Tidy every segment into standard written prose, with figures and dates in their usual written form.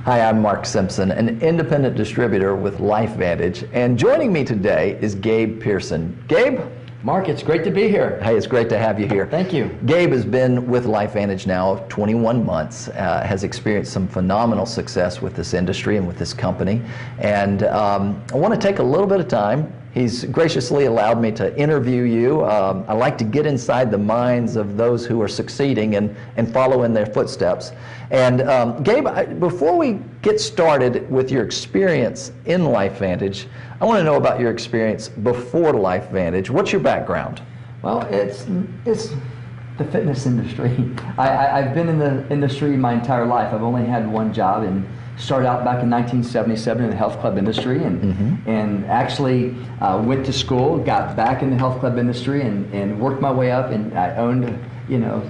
Hi, I'm Mark Simpson, an independent distributor with LifeVantage, and joining me today is Gabe Pearson. Gabe? Mark, it's great to be here. Hey, it's great to have you here. Thank you. Gabe has been with LifeVantage now 21 months, has experienced some phenomenal success with this industry and with this company, and I want to take a little bit of time. He's graciously allowed me to interview you. I like to get inside the minds of those who are succeeding and follow in their footsteps. And Gabe, before we get started with your experience in LifeVantage, I want to know about your experience before LifeVantage. What's your background? Well, it's the fitness industry. I've been in the industry my entire life. I've only had one job, and started out back in 1977 in the health club industry, and actually went to school, got back in the health club industry, and worked my way up, and I owned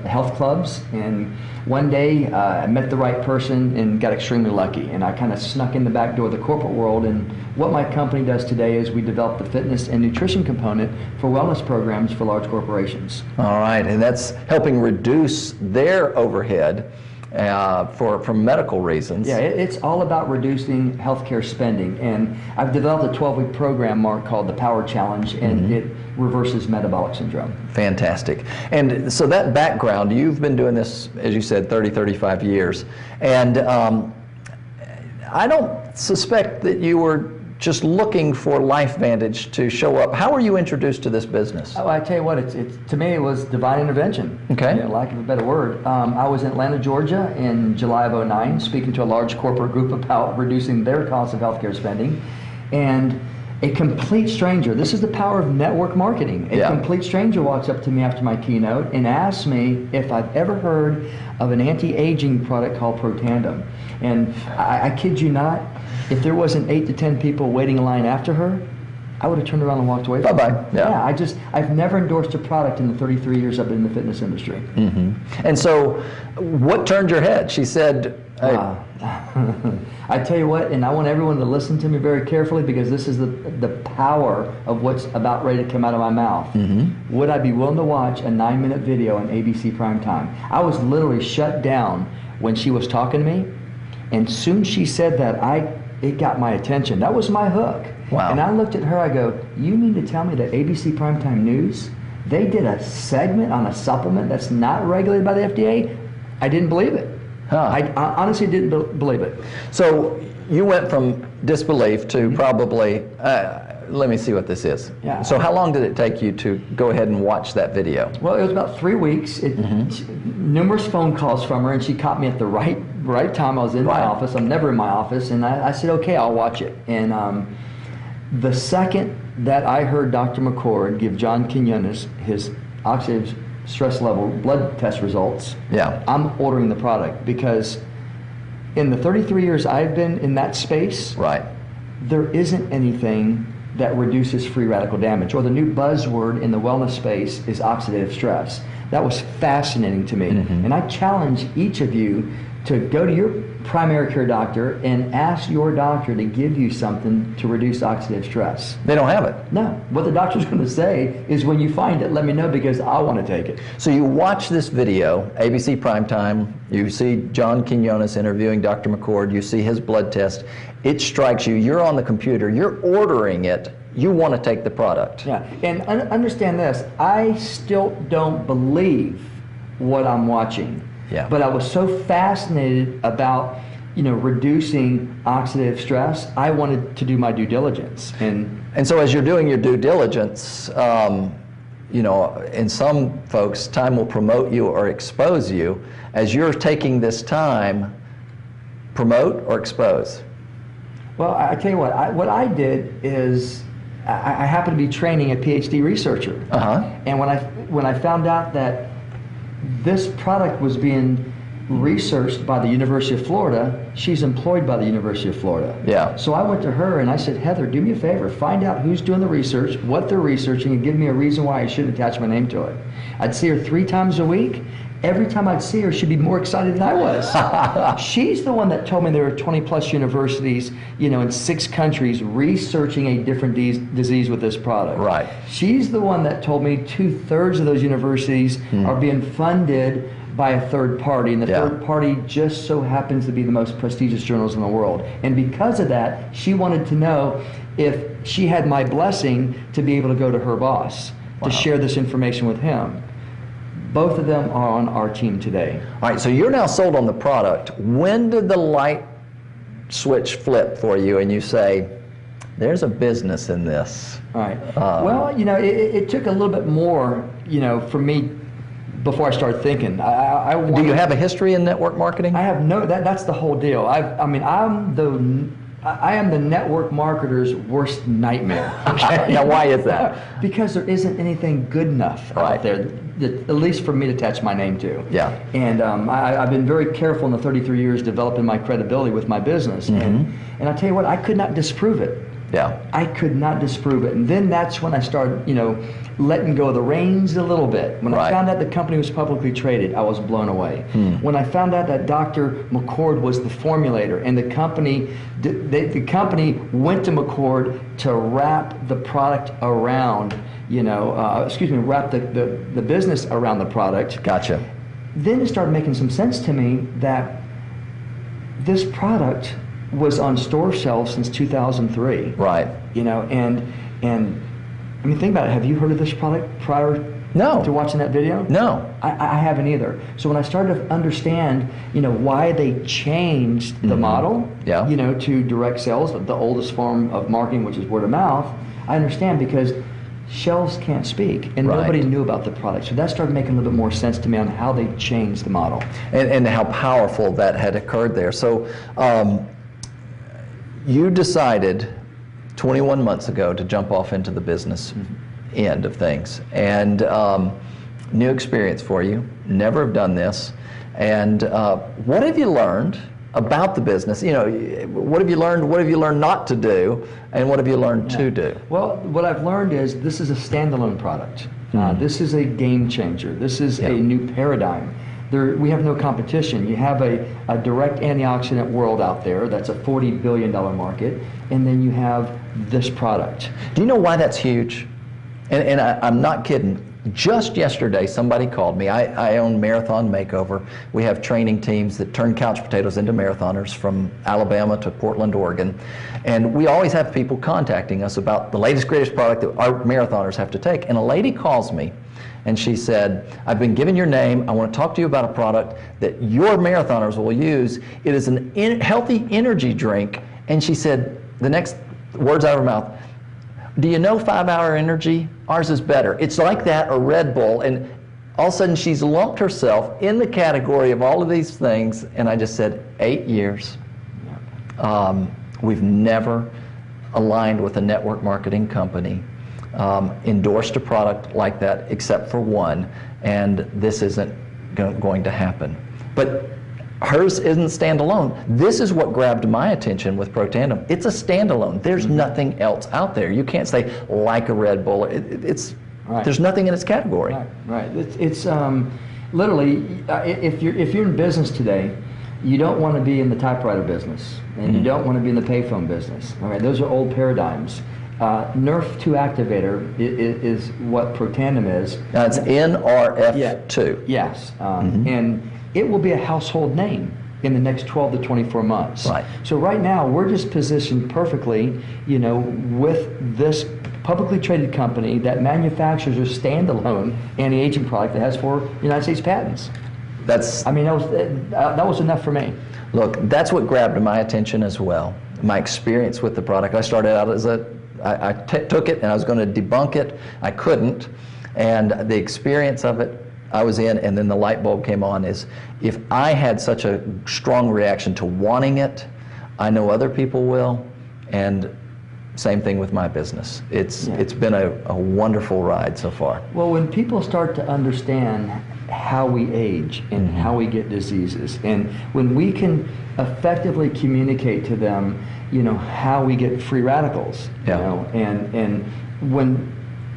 health clubs. And one day I met the right person and got extremely lucky, and I kind of snuck in the back door of the corporate world. And what my company does today is we develop the fitness and nutrition component for wellness programs for large corporations. All right, and that's helping reduce their overhead for medical reasons. Yeah, it's all about reducing healthcare spending, and I've developed a 12-week program, Mark, called the Power Challenge, and it reverses metabolic syndrome. Fantastic. And so that background, you've been doing this, as you said, 35 years, and I don't suspect that you were just looking for LifeVantage to show up. How were you introduced to this business? Oh, I tell you what, to me it was divine intervention. Okay. Lack of a better word. I was in Atlanta, Georgia in July of '09, speaking to a large corporate group about reducing their cost of healthcare spending. And a complete stranger, this is the power of network marketing, a complete stranger walks up to me after my keynote and asks me if I've ever heard of an anti-aging product called Protandim. And I kid you not, if there wasn't 8 to 10 people waiting in line after her, I would have turned around and walked away from Bye-bye. Yeah, I've never endorsed a product in the 33 years I've been in the fitness industry. And so, what turned your head? She said, I tell you what, and I want everyone to listen to me very carefully, because this is the power of what's about ready to come out of my mouth. Would I be willing to watch a 9-minute video on ABC Primetime? I was literally shut down when she was talking to me, and soon she said that, it got my attention. That was my hook. Wow. And I looked at her, I go, you mean to tell me that ABC Primetime News, they did a segment on a supplement that's not regulated by the FDA? I didn't believe it. I honestly didn't believe it. So you went from disbelief to probably, let me see what this is. Yeah. So how long did it take you to go ahead and watch that video? Well, it was about 3 weeks. Numerous phone calls from her, and she caught me at the right time. I was in my office. I'm never in my office. And I said, okay, I'll watch it. And the second that I heard Dr. McCord give John Quinones his oxidative stress level blood test results, I'm ordering the product, because in the 33 years I've been in that space, there isn't anything that reduces free radical damage, or the new buzzword in the wellness space is oxidative stress. That was fascinating to me. And I challenge each of you to go to your primary care doctor and ask your doctor to give you something to reduce oxidative stress. They don't have it. No. What the doctor's going to say is, when you find it, let me know, because I want to take it. So you watch this video, ABC Primetime, you see John Quinones interviewing Dr. McCord, you see his blood test, it strikes you, you're on the computer, you're ordering it, you want to take the product. Yeah, and understand this, I still don't believe what I'm watching. But I was so fascinated about, reducing oxidative stress, I wanted to do my due diligence. And so as you're doing your due diligence, in some folks, time will promote you or expose you. As you're taking this time, promote or expose? Well, I tell you what I did is, I happened to be training a PhD researcher. And when I found out that this product was being researched by the University of Florida, she's employed by the University of Florida. So I went to her and I said, Heather, do me a favor, find out who's doing the research, what they're researching, and give me a reason why I should attach my name to it. I'd see her 3 times a week. Every time I'd see her, she'd be more excited than I was. She's the one that told me there were 20+ universities, in 6 countries researching a different disease with this product. She's the one that told me 2/3 of those universities are being funded by a third party, and the third party just so happens to be the most prestigious journals in the world. And because of that, she wanted to know if she had my blessing to be able to go to her boss to share this information with him. Both of them are on our team today. All right, so you're now sold on the product. When did the light switch flip for you and you say, there's a business in this? All right. Well, you know, it took a little bit more, you know, for me before I started thinking. Do you have a history in network marketing? I have no. That's the whole deal. I mean, I am the network marketer's worst nightmare. Okay? Now, why is that? Because there isn't anything good enough out there, that, at least for me to attach my name to. Yeah. And I've been very careful in the 33 years developing my credibility with my business. And I tell you what, I could not disprove it. Yeah. I could not disprove it. And then that's when I started, you know, letting go of the reins a little bit. When I found out the company was publicly traded, I was blown away. When I found out that Dr. McCord was the formulator, and the company went to McCord to wrap the product around, you know, wrap the business around the product. Gotcha. Then it started making some sense to me that this product was on store shelves since 2003. Right. You know, and I mean, think about it. Have you heard of this product prior to watching that video? No. I haven't either. So when I started to understand, you know, why they changed the model, you know, to direct sales, the oldest form of marketing, which is word of mouth, I understand because shelves can't speak, and nobody knew about the product. So that started making a little bit more sense to me on how they changed the model. And how powerful that had occurred there. So you decided 21 months ago to jump off into the business end of things. And new experience for you, never have done this. And what have you learned about the business? You know, what have you learned not to do, and what have you learned to do? Well, what I've learned is this is a standalone product. This is a game changer. This is a new paradigm. We have no competition. You have a direct antioxidant world out there that's a $40 billion market, and then you have this product. Do you know why that's huge? And I'm not kidding. Just yesterday, somebody called me. I own Marathon Makeover. We have training teams that turn couch potatoes into marathoners from Alabama to Portland, Oregon. And we always have people contacting us about the latest, greatest product that our marathoners have to take. And a lady calls me, and she said, I've been given your name. I want to talk to you about a product that your marathoners will use. It is a healthy energy drink. And she said, the next words out of her mouth, do you know 5-Hour Energy? Ours is better. It's like that or Red Bull. And all of a sudden she's lumped herself in the category of all of these things. And I just said, 8 years. We've never aligned with a network marketing company, endorsed a product like that except for one. And this isn't going to happen. But hers isn't standalone. This is what grabbed my attention with Protandim. It's a standalone. There's nothing else out there. You can't say like a Red Bull. There's nothing in its category. Right. It's literally if you're in business today, you don't want to be in the typewriter business, and you don't want to be in the payphone business. All right, those are old paradigms. Nerf 2 activator is what Protandim is. Now it's NRF2. Yes, and it will be a household name in the next 12 to 24 months. Right. So right now, we're just positioned perfectly, you know, with this publicly traded company that manufactures a standalone anti-aging product that has 4 United States patents. That's. I mean, that was enough for me. Look, that's what grabbed my attention as well. My experience with the product. I started out as I took it and I was going to debunk it. I couldn't, and the experience of it I was in, and then the light bulb came on, is if I had such a strong reaction to wanting it, I know other people will, and same thing with my business. It's been a wonderful ride so far. Well, when people start to understand how we age and how we get diseases, and when we can effectively communicate to them, you know, how we get free radicals, you know, and when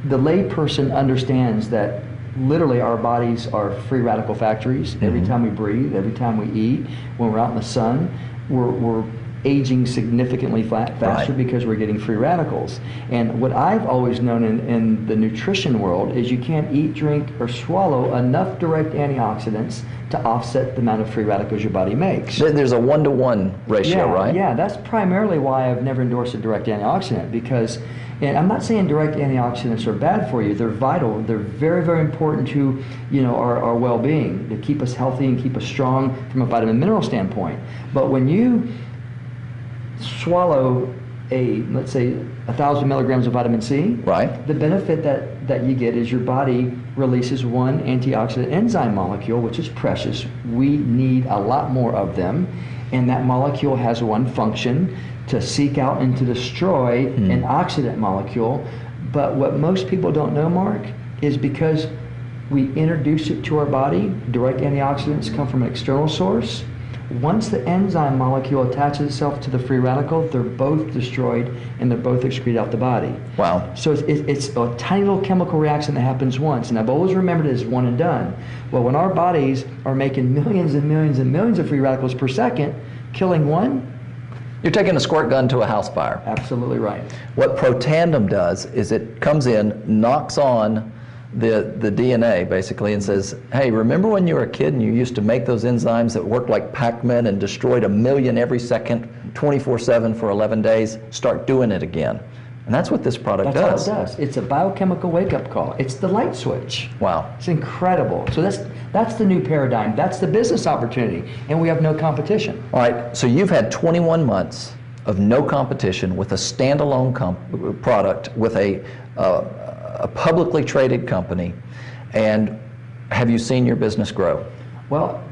the layperson understands that literally our bodies are free radical factories. Every time we breathe, every time we eat, when we're out in the sun, we're aging significantly faster because we're getting free radicals. And what I've always known in the nutrition world is you can't eat, drink, or swallow enough direct antioxidants to offset the amount of free radicals your body makes. There's a 1-to-1 ratio, right? Yeah, that's primarily why I've never endorsed a direct antioxidant, because, and I'm not saying direct antioxidants are bad for you. They're vital. They're very, very important to, our well-being, to keep us healthy and keep us strong from a vitamin mineral standpoint. But when you swallow let's say 1,000 milligrams of vitamin C, right, the benefit that you get is your body releases one antioxidant enzyme molecule, which is precious. We need a lot more of them, and that molecule has one function: to seek out and to destroy an oxidant molecule. But what most people don't know, Mark, is because we introduce it to our body, direct antioxidants come from an external source. Once the enzyme molecule attaches itself to the free radical, they're both destroyed and they're both excreted out the body. Wow. So it's a tiny little chemical reaction that happens once, and I've always remembered it as one and done. Well, when our bodies are making millions and millions and millions of free radicals per second, killing one, you're taking a squirt gun to a house fire. Absolutely right. What Protandim does is it comes in, knocks on the DNA basically, and says, hey, remember when you were a kid and you used to make those enzymes that worked like Pac-Man and destroyed 1 million every second, 24/7 for 11 days? Start doing it again. And that's what this product does. That's all it does. It's a biochemical wake-up call. It's the light switch. Wow. It's incredible. So that's the new paradigm. That's the business opportunity, and we have no competition. All right, so you've had 21 months of no competition with a standalone product with a publicly traded company, and have you seen your business grow? Well,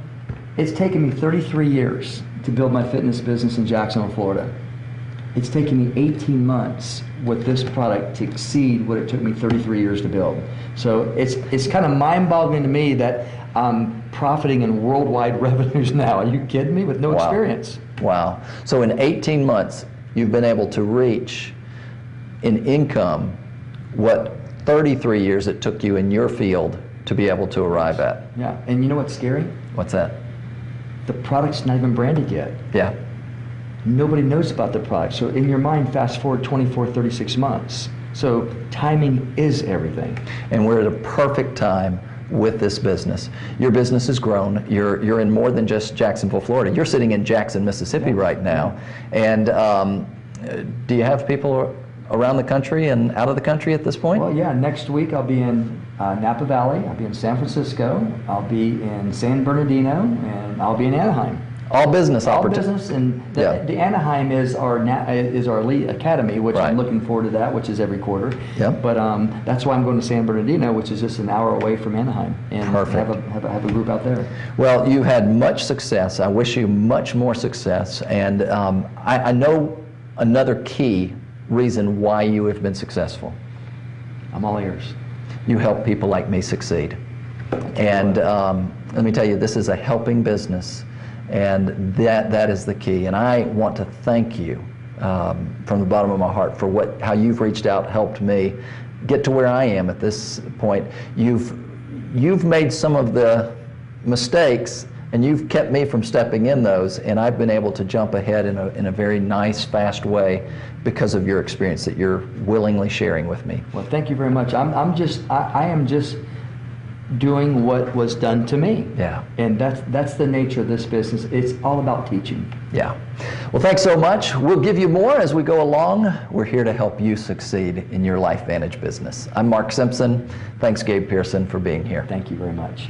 it's taken me 33 years to build my fitness business in Jacksonville, Florida. It's taken me 18 months with this product to exceed what it took me 33 years to build. So it's kind of mind-boggling to me that I'm profiting in worldwide revenues now. Are you kidding me? With no experience. Wow. So in 18 months, you've been able to reach in income what 33 years it took you in your field to be able to arrive at. Yeah, and you know what's scary? What's that? The product's not even branded yet. Yeah. Nobody knows about the product. So in your mind, fast forward 24, 36 months. So timing is everything. And we're at a perfect time with this business. Your business has grown. You're in more than just Jacksonville, Florida. You're sitting in Jackson, Mississippi right now. And do you have people around the country and out of the country at this point? Well, yeah. Next week I'll be in Napa Valley. I'll be in San Francisco. I'll be in San Bernardino, and I'll be in Anaheim. All business opportunities. All business, and the Anaheim is our elite academy, which I'm looking forward to that, which is every quarter. Yep. But that's why I'm going to San Bernardino, which is just an hour away from Anaheim, and have a group out there. Well, you've had much success. I wish you much more success, and I know another key reason why you have been successful. I'm all ears. You help people like me succeed. And let me tell you, this is a helping business, and that is the key. And I want to thank you from the bottom of my heart for how you've reached out, helped me get to where I am at this point. You've made some of the mistakes, and you've kept me from stepping in those, and I've been able to jump ahead in a very nice, fast way because of your experience that you're willingly sharing with me. Well, thank you very much. I am just doing what was done to me. Yeah. And that's the nature of this business. It's all about teaching. Yeah. Well, thanks so much. We'll give you more as we go along. We're here to help you succeed in your LifeVantage business. I'm Mark Simpson. Thanks, Gabe Pearson, for being here. Thank you very much.